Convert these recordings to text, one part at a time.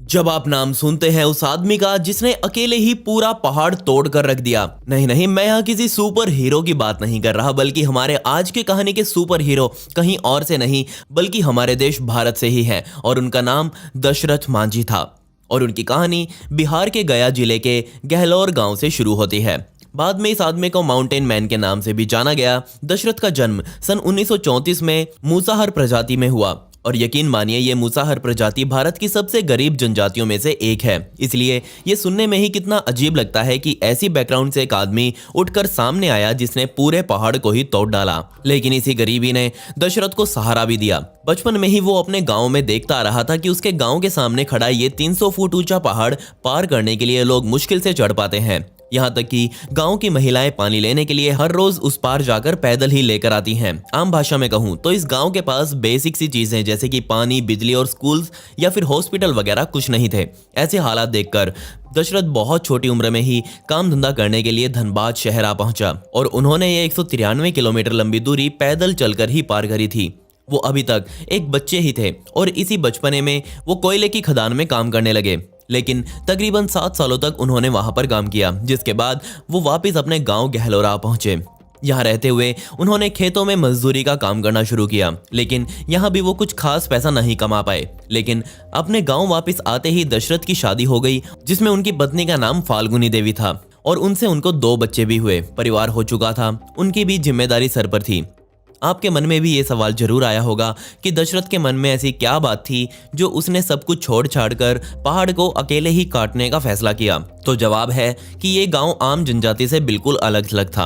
जब आप नाम सुनते हैं उस आदमी का जिसने अकेले ही पूरा पहाड़ तोड़ कर रख दिया, नहीं, मैं यहाँ किसी सुपर हीरो की बात नहीं कर रहा, बल्कि हमारे आज की कहानी के सुपर हीरो कहीं और से नहीं बल्कि हमारे देश भारत से ही है। और उनका नाम दशरथ मांझी था। और उनकी कहानी बिहार के गया जिले के गहलोर गांव से शुरू होती है। बाद में इस आदमी को माउंटेन मैन के नाम से भी जाना गया। दशरथ का जन्म सन 1934 में मूसाहर प्रजाति में हुआ। और यकीन मानिए ये मूसाहर प्रजाति भारत की सबसे गरीब जनजातियों में से एक है। इसलिए ये सुनने में ही कितना अजीब लगता है कि ऐसी बैकग्राउंड से एक आदमी उठकर सामने आया जिसने पूरे पहाड़ को ही तोड़ डाला। लेकिन इसी गरीबी ने दशरथ को सहारा भी दिया। बचपन में ही वो अपने गांव में देखता आ रहा था कि उसके गांव के सामने खड़ा ये 300 फुट ऊंचा पहाड़ पार करने के लिए लोग मुश्किल से चढ़ पाते हैं। यहाँ तक कि गांव की महिलाएं पानी लेने के लिए हर रोज उस पार जाकर पैदल ही लेकर आती हैं। आम भाषा में कहूँ तो इस गांव के पास बेसिक सी चीजें जैसे कि पानी, बिजली और स्कूल्स या फिर हॉस्पिटल वगैरह कुछ नहीं थे। ऐसे हालात देखकर दशरथ बहुत छोटी उम्र में ही काम धंधा करने के लिए धनबाद शहर आ पहुंचा। और उन्होंने ये 193 किलोमीटर लंबी दूरी पैदल चलकर ही पार करी थी। वो अभी तक एक बच्चे ही थे और इसी बचपने में वो कोयले की खदान में काम करने लगे। लेकिन तकरीबन 7 सालों तक उन्होंने वहां पर काम किया, जिसके बाद वो वापस अपने गांव गहलोरा पहुंचे। यहाँ रहते हुए उन्होंने खेतों में मजदूरी का काम करना शुरू किया। लेकिन यहाँ भी वो कुछ खास पैसा नहीं कमा पाए। लेकिन अपने गांव वापस आते ही दशरथ की शादी हो गई, जिसमें उनकी पत्नी का नाम फाल्गुनी देवी था। और उनसे उनको 2 बच्चे भी हुए। परिवार हो चुका था, उनकी भी जिम्मेदारी सर पर थी। आपके मन में भी ये सवाल जरूर आया होगा कि दशरथ के मन में ऐसी क्या बात थी जो उसने सब कुछ छोड़ छाड़ कर पहाड़ को अकेले ही काटने का फैसला किया। तो जवाब है कि ये गांव आम जनजाति से बिल्कुल अलग थलग था।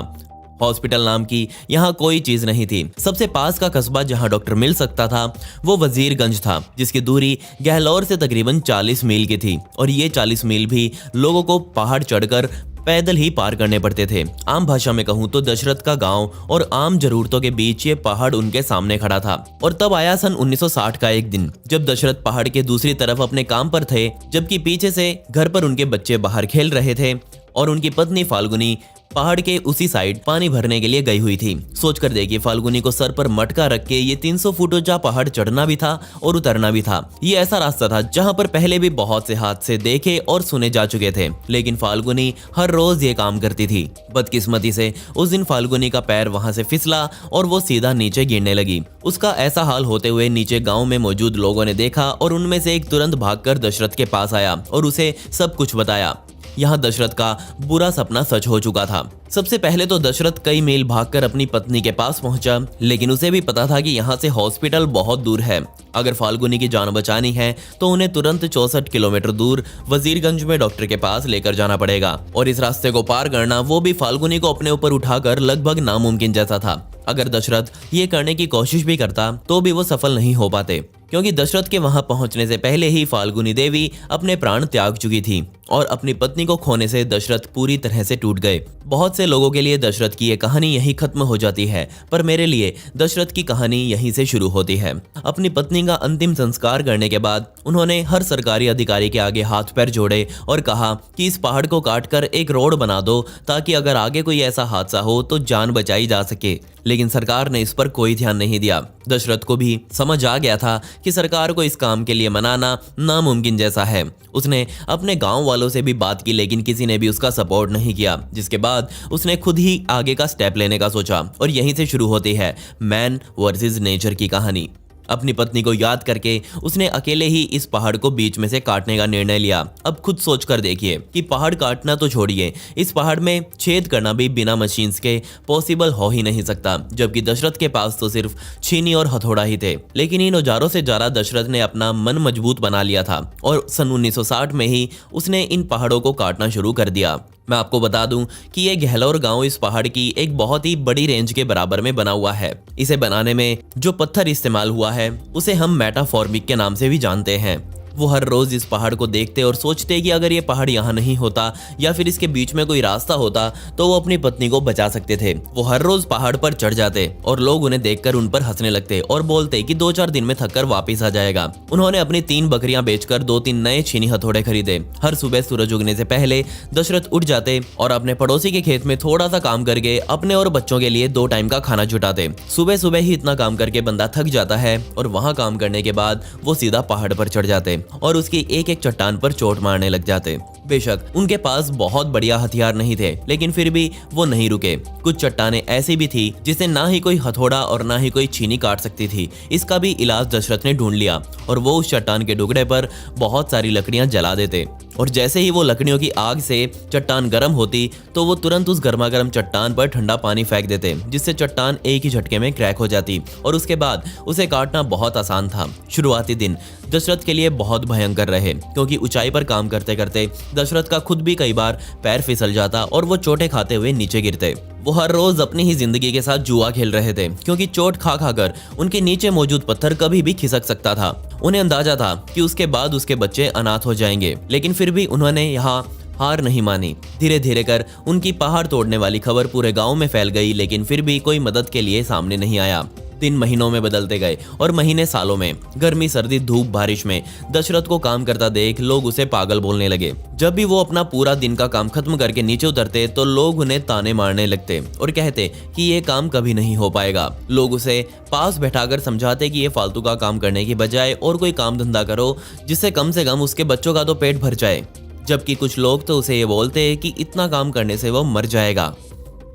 हॉस्पिटल नाम की यहाँ कोई चीज नहीं थी। सबसे पास का कस्बा जहाँ डॉक्टर मिल सकता था वो वजीरगंज था, जिसकी दूरी गहलोर से तकरीबन 40 मील की थी। और ये 40 मील भी लोगों को पहाड़ चढ़कर पैदल ही पार करने पड़ते थे। आम भाषा में कहूँ तो दशरथ का गांव और आम जरूरतों के बीच ये पहाड़ उनके सामने खड़ा था। और तब आया सन 1960 का एक दिन, जब दशरथ पहाड़ के दूसरी तरफ अपने काम पर थे, जबकि पीछे से घर पर उनके बच्चे बाहर खेल रहे थे और उनकी पत्नी फाल्गुनी पहाड़ के उसी साइड पानी भरने के लिए गई हुई थी। सोचकर देखिए, फाल्गुनी को सर पर मटका रख के ये 300 फुट ऊंचा पहाड़ चढ़ना भी था और उतरना भी था। ये ऐसा रास्ता था जहां पर पहले भी बहुत से हादसे देखे और सुने जा चुके थे, लेकिन फाल्गुनी हर रोज ये काम करती थी। बदकिस्मती से उस दिन फाल्गुनी का पैर वहां से फिसला और वो सीधा नीचे गिरने लगी। उसका ऐसा हाल होते हुए नीचे गाँव में मौजूद लोगों ने देखा और उनमें से एक तुरंत भागकर दशरथ के पास आया और उसे सब कुछ बताया। यहाँ दशरथ का बुरा सपना सच हो चुका था। सबसे पहले तो दशरथ कई मील भागकर अपनी पत्नी के पास पहुंचा, लेकिन उसे भी पता था कि यहाँ से हॉस्पिटल बहुत दूर है। अगर फाल्गुनी की जान बचानी है तो उन्हें तुरंत 64 किलोमीटर दूर वजीरगंज में डॉक्टर के पास लेकर जाना पड़ेगा। और इस रास्ते को पार करना वो भी फाल्गुनी को अपने ऊपर उठाकर लगभग नामुमकिन जैसा था। अगर दशरथ ये करने की कोशिश भी करता तो भी वो सफल नहीं हो पाते, क्योंकि दशरथ के वहां पहुंचने से पहले ही फाल्गुनी देवी अपने प्राण त्याग चुकी थी। और अपनी पत्नी को खोने से दशरथ पूरी तरह से टूट गए। बहुत से लोगों के लिए दशरथ की ये कहानी यहीं खत्म हो जाती है, पर मेरे लिए दशरथ की कहानी यहीं से शुरू होती है। अपनी पत्नी का अंतिम संस्कार करने के बाद उन्होंने हर सरकारी अधिकारी के आगे हाथ पैर जोड़े और कहा कि इस पहाड़ को काटकर एक रोड बना दो, ताकि अगर आगे कोई ऐसा हादसा हो तो जान बचाई जा सके। लेकिन सरकार ने इस पर कोई ध्यान नहीं दिया। दशरथ को भी समझ आ गया था कि सरकार को इस काम के लिए मनाना नामुमकिन जैसा है। उसने अपने गांव वालों से भी बात की, लेकिन किसी ने भी उसका सपोर्ट नहीं किया। जिसके बाद उसने खुद ही आगे का स्टेप लेने का सोचा। और यहीं से शुरू होती है मैन वर्सेस नेचर की कहानी। अपनी पत्नी को याद करके उसने अकेले ही इस पहाड़ को बीच में से काटने का निर्णय लिया। अब खुद सोच कर देखिए कि पहाड़ काटना तो छोड़िए, इस पहाड़ में छेद करना भी बिना मशीन्स के पॉसिबल हो ही नहीं सकता। जबकि दशरथ के पास तो सिर्फ छीनी और हथौड़ा ही थे। लेकिन इन औजारों से ज्यादा दशरथ ने अपना मन मजबूत बना लिया था और सन 1960 में ही उसने इन पहाड़ों को काटना शुरू कर दिया। मैं आपको बता दूं कि ये गहलोर गांव इस पहाड़ की एक बहुत ही बड़ी रेंज के बराबर में बना हुआ है। इसे बनाने में जो पत्थर इस्तेमाल हुआ है उसे हम मेटाफॉर्मिक के नाम से भी जानते हैं। वो हर रोज इस पहाड़ को देखते और सोचते कि अगर ये पहाड़ यहाँ नहीं होता या फिर इसके बीच में कोई रास्ता होता तो वो अपनी पत्नी को बचा सकते थे। वो हर रोज पहाड़ पर चढ़ जाते और लोग उन्हें देखकर उन पर हंसने लगते और बोलते कि 2-4 दिन में थककर वापस आ जाएगा। उन्होंने अपनी 3 बकरियां बेचकर 2-3 नए छीनी हथौड़े खरीदे। हर सुबह सूरज उगने से पहले दशरथ उठ जाते और अपने पड़ोसी के खेत में थोड़ा सा काम करके अपने और बच्चों के लिए 2 टाइम का खाना जुटाते। सुबह सुबह ही इतना काम करके बंदा थक जाता है और वहाँ काम करने के बाद वो सीधा पहाड़ पर चढ़ जाते और उसकी एक एक चट्टान पर चोट मारने लग जाते। बेशक उनके पास बहुत बढ़िया हथियार नहीं थे, लेकिन फिर भी वो नहीं रुके। कुछ चट्टानें ऐसी भी थी जिसे ना ही कोई हथौड़ा और ना ही कोई छीनी काट सकती थी। इसका भी इलाज दशरथ ने ढूंढ लिया और वो उस चट्टान के टुकड़े पर बहुत सारी लकड़ियां जला देते, और जैसे ही वो लकड़ियों की आग से चट्टान गर्म होती तो वो तुरंत उस गर्मागर्म चट्टान पर ठंडा पानी फेंक देते, जिससे चट्टान एक ही झटके में क्रैक हो जाती और उसके बाद उसे काटना बहुत आसान था। शुरुआती दिन दशरथ के लिए बहुत भयंकर रहे, क्योंकि ऊंचाई पर काम करते करते दशरथ का खुद भी कई बार पैर फिसल जाता और वो चोटें खाते हुए नीचे गिरते। वो हर रोज अपनी ही जिंदगी के साथ जुआ खेल रहे थे, क्योंकि चोट खा खाकर उनके नीचे मौजूद पत्थर कभी भी खिसक सकता था। उन्हें अंदाजा था कि उसके बाद उसके बच्चे अनाथ हो जाएंगे, लेकिन फिर भी उन्होंने यहाँ हार नहीं मानी। धीरे धीरे कर उनकी पहाड़ तोड़ने वाली खबर पूरे गांव में फैल गई, लेकिन फिर भी कोई मदद के लिए सामने नहीं आया। दिन महीनों में बदलते गए और महीने सालों में। गर्मी सर्दी धूप बारिश में दशरथ को काम करता देख लोग उसे पागल बोलने लगे। जब भी वो अपना पूरा दिन का काम खत्म करके नीचे उतरते तो लोग उन्हें ताने मारने लगते और कहते कि ये काम कभी नहीं हो पाएगा। लोग उसे पास बैठाकर समझाते कि ये फालतू का काम करने की बजाय और कोई काम धंधा करो जिससे कम से कम उसके बच्चों का तो पेट भर जाए। जबकि कुछ लोग तो उसे ये बोलते कि इतना काम करने से वो मर जाएगा।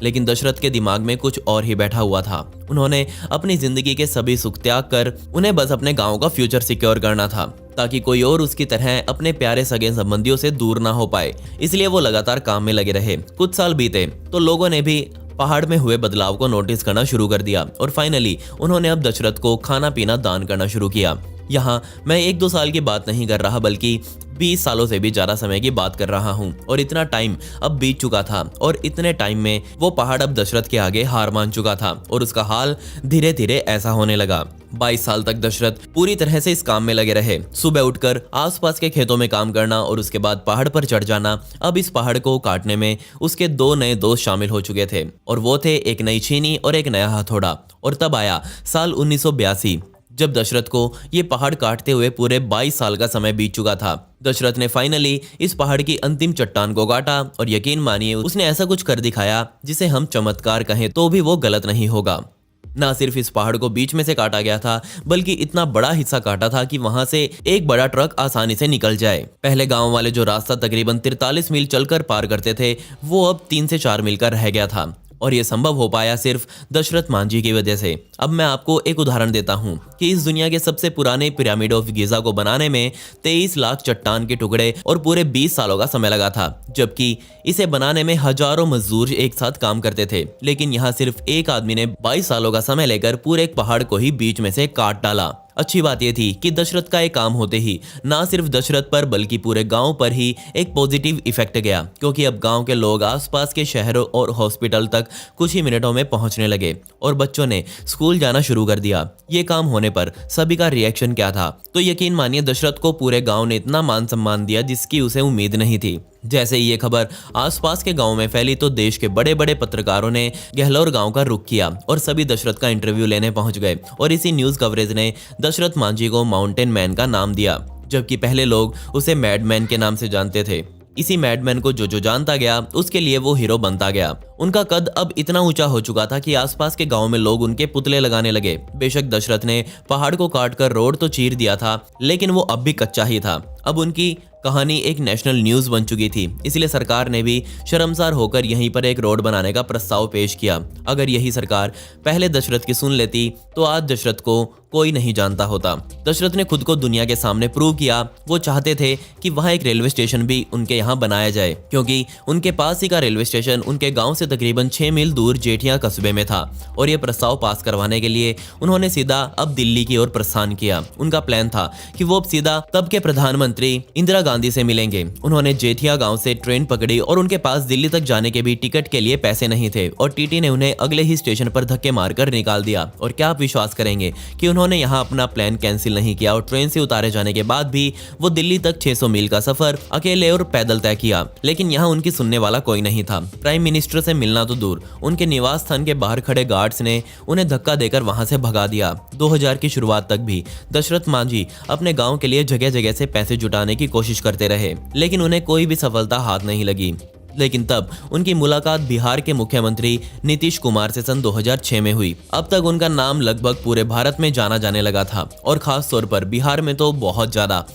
लेकिन दशरथ के दिमाग में कुछ और ही बैठा हुआ था। उन्होंने अपनी जिंदगी के सभी सुख त्याग कर उन्हें बस अपने गांव का फ्यूचर सिक्योर करना था, ताकि कोई और उसकी तरह अपने प्यारे सगे संबंधियों से दूर ना हो पाए। इसलिए वो लगातार काम में लगे रहे। कुछ साल बीते तो लोगों ने भी पहाड़ में हुए बदलाव को नोटिस करना शुरू कर दिया और फाइनली उन्होंने अब दशरथ को खाना पीना दान करना शुरू किया। यहाँ मैं 1-2 साल की बात नहीं कर रहा, बल्कि 20 सालों से भी ज्यादा समय की बात कर रहा हूँ। और इतना टाइम अब बीत चुका था और इतने टाइम में वो पहाड़ अब दशरथ के आगे हार मान चुका था और उसका हाल धीरे धीरे ऐसा होने लगा। 22 साल तक दशरथ पूरी तरह से इस काम में लगे रहे। सुबह उठकर आसपास के खेतों में काम करना और उसके बाद पहाड़ पर चढ़ जाना। अब इस पहाड़ को काटने में उसके 2 नए दोस्त शामिल हो चुके थे और वो थे एक नई छीनी और एक नया हथौड़ा। और तब आया साल 1982, जब दशरथ को ये पहाड़ काटते हुए पूरे 22 साल का समय बीत चुका था। दशरथ ने फाइनली इस पहाड़ की अंतिम चट्टान को काटा और यकीन मानिए उसने ऐसा कुछ कर दिखाया जिसे हम चमत्कार कहें तो भी वो गलत नहीं होगा। ना सिर्फ इस पहाड़ को बीच में से काटा गया था, बल्कि इतना बड़ा हिस्सा काटा था कि वहां से एक बड़ा ट्रक आसानी से निकल जाए। पहले गांव वाले जो रास्ता तकरीबन 43 मील चलकर पार करते थे, वो अब 3 से 4 मील का रह गया था और ये संभव हो पाया सिर्फ दशरथ मांझी की वजह से। अब मैं आपको एक उदाहरण देता हूँ कि इस दुनिया के सबसे पुराने पिरामिड ऑफ गिजा को बनाने में 23 लाख चट्टान के टुकड़े और पूरे 20 सालों का समय लगा था, जबकि इसे बनाने में हजारों मजदूर एक साथ काम करते थे। लेकिन यहाँ सिर्फ एक आदमी ने 22 सालों का समय लेकर पूरे एक पहाड़ को ही बीच में से काट डाला। अच्छी बात यह थी कि दशरथ का एक काम होते ही ना सिर्फ दशरथ पर बल्कि पूरे गांव पर ही एक पॉजिटिव इफेक्ट गया, क्योंकि अब गांव के लोग आसपास के शहरों और हॉस्पिटल तक कुछ ही मिनटों में पहुंचने लगे और बच्चों ने स्कूल जाना शुरू कर दिया। ये काम होने पर सभी का रिएक्शन क्या था, तो यकीन मानिए दशरथ को पूरे गांव ने इतना मान सम्मान दिया जिसकी उसे उम्मीद नहीं थी। जैसे ही ये खबर आसपास के गांव में फैली तो देश के बड़े बड़े पत्रकारों ने गहलोर गांव का रुख किया और सभी दशरथ का इंटरव्यू लेने पहुंच गए और इसी न्यूज कवरेज ने दशरथ मांझी को माउंटेन मैन का नाम दिया, जबकि पहले लोग उसे मैडमैन के नाम से जानते थे। इसी मैडमैन को जो जानता गया उसके लिए वो हीरो बनता गया। उनका कद अब इतना ऊंचा हो चुका था कि आसपास के गांव में लोग उनके पुतले लगाने लगे। बेशक दशरथ ने पहाड़ को काटकर रोड तो चीर दिया था, लेकिन वो अब भी कच्चा ही था। अब उनकी कहानी एक नेशनल न्यूज बन चुकी थी, इसलिए सरकार ने भी शर्मसार होकर यहीं पर एक रोड बनाने का प्रस्ताव पेश किया। अगर यही सरकार पहले दशरथ की सुन लेती तो आज दशरथ को कोई नहीं जानता होता। दशरथ ने खुद को दुनिया के सामने प्रूव किया। वो चाहते थे कि वहां एक रेलवे स्टेशन भी उनके यहाँ बनाया जाए, क्योंकि उनके पास ही का रेलवे स्टेशन उनके गांव से तकरीबन 6 मील दूर जेठिया कस्बे में था। और ये प्रस्ताव पास करवाने के लिए उन्होंने सीधा अब दिल्ली की ओर प्रस्थान किया। उनका प्लान था कि वो अब सीधा तब के प्रधानमंत्री इंदिरा गांधी से मिलेंगे। उन्होंने जेठिया गांव से ट्रेन पकड़ी और उनके पास दिल्ली तक जाने के भी टिकट के लिए पैसे नहीं थे और टीटी ने उन्हें अगले ही स्टेशन पर धक्के मारकर निकाल दिया। और क्या आप विश्वास करेंगे कि उन्होंने यहाँ अपना प्लान कैंसिल नहीं किया और ट्रेन से उतारे जाने के बाद भी वो दिल्ली तक 600 मील का सफर अकेले और पैदल तय किया। लेकिन यहाँ उनकी सुनने वाला कोई नहीं था। प्राइम मिनिस्टर से मिलना तो दूर, उनके निवास स्थान के बाहर खड़े गार्ड्स ने उन्हें धक्का देकर वहां से भगा दिया। 2000 की शुरुआत तक भी दशरथ मांझी अपने गांव के लिए जगह जगह से पैसे जुटाने की कोशिश करते रहे, लेकिन उन्हें कोई भी सफलता हाथ नहीं लगी। लेकिन तब उनकी मुलाकात बिहार के मुख्यमंत्री नीतीश कुमार से सन 2006 में हुई। अब तक उनका नाम लगभग पूरे भारत में जाना जाने लगा था और खास तौर पर बिहार में तो बहुत ज्यादा।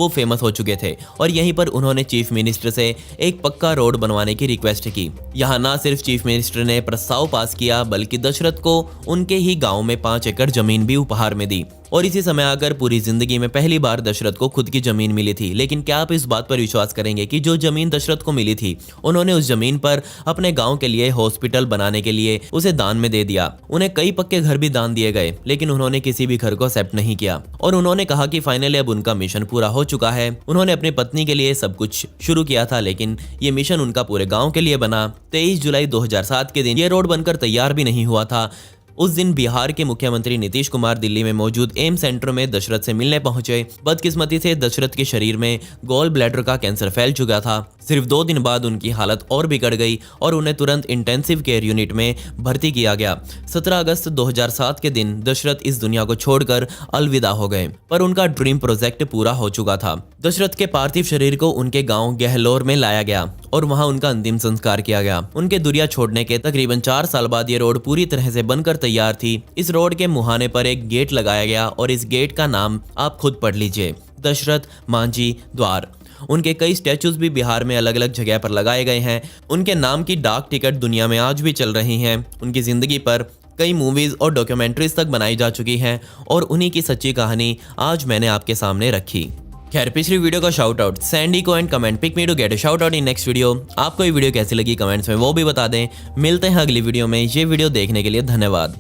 वो फेमस हो चुके थे और यहीं पर उन्होंने चीफ मिनिस्टर से एक पक्का रोड बनवाने की रिक्वेस्ट की। यहाँ ना सिर्फ चीफ मिनिस्टर ने प्रस्ताव पास किया बल्कि दशरथ को उनके ही गांव में 5 एकड़ जमीन भी उपहार में दी। और इसी समय आकर पूरी जिंदगी में पहली बार दशरथ को खुद की जमीन मिली थी। लेकिन क्या आप इस बात पर विश्वास करेंगे कि जो जमीन दशरथ को मिली थी उन्होंने उस जमीन पर अपने गांव के लिए हॉस्पिटल बनाने के लिए उसे दान में दे दिया। उन्हें कई पक्के घर भी दान दिए गए लेकिन उन्होंने किसी भी घर को एक्सेप्ट नहीं किया और उन्होंने कहा कि फाइनली अब उनका मिशन पूरा हो चुका है। उन्होंने अपनी पत्नी के लिए सब कुछ शुरू किया था लेकिन ये मिशन उनका पूरे गाँव के लिए बना। 23 जुलाई 2007 के दिन ये रोड बनकर तैयार भी नहीं हुआ था। उस दिन बिहार के मुख्यमंत्री नीतीश कुमार दिल्ली में मौजूद एम्स सेंटर में दशरथ से मिलने पहुंचे। बदकिस्मती से दशरथ के शरीर में गॉल ब्लैडर का कैंसर फैल चुका था। सिर्फ 2 दिन बाद उनकी हालत और बिगड़ गई और उन्हें तुरंत इंटेंसिव केयर यूनिट में भर्ती किया गया। 17 अगस्त 2007 के दिन दशरथ इस दुनिया को छोड़कर अलविदा हो गए, पर उनका ड्रीम प्रोजेक्ट पूरा हो चुका था। दशरथ के पार्थिव शरीर को उनके गांव गहलोर में लाया गया और वहां उनका अंतिम संस्कार किया गया। उनके दुनिया छोड़ने के तकरीबन 4 साल बाद ये रोड पूरी तरह से बनकर तैयार थी। इस रोड के मुहाने पर एक गेट लगाया गया और इस गेट का नाम आप खुद पढ़ लीजिए, दशरथ मांझी द्वार। उनके कई स्टैचूज भी बिहार में अलग अलग जगह पर लगाए गए हैं। उनके नाम की डाक टिकट दुनिया में आज भी चल रही हैं। उनकी जिंदगी पर कई मूवीज और डॉक्यूमेंट्रीज तक बनाई जा चुकी हैं और उन्हीं की सच्ची कहानी आज मैंने आपके सामने रखी। खैर, पिछली वीडियो का शाउट आउट सैंडी को and comment pick me to get a shout out in next video. आपको ये वीडियो कैसी लगी कमेंट्स में वो भी बता दें। मिलते हैं अगली वीडियो में। ये वीडियो देखने के लिए धन्यवाद।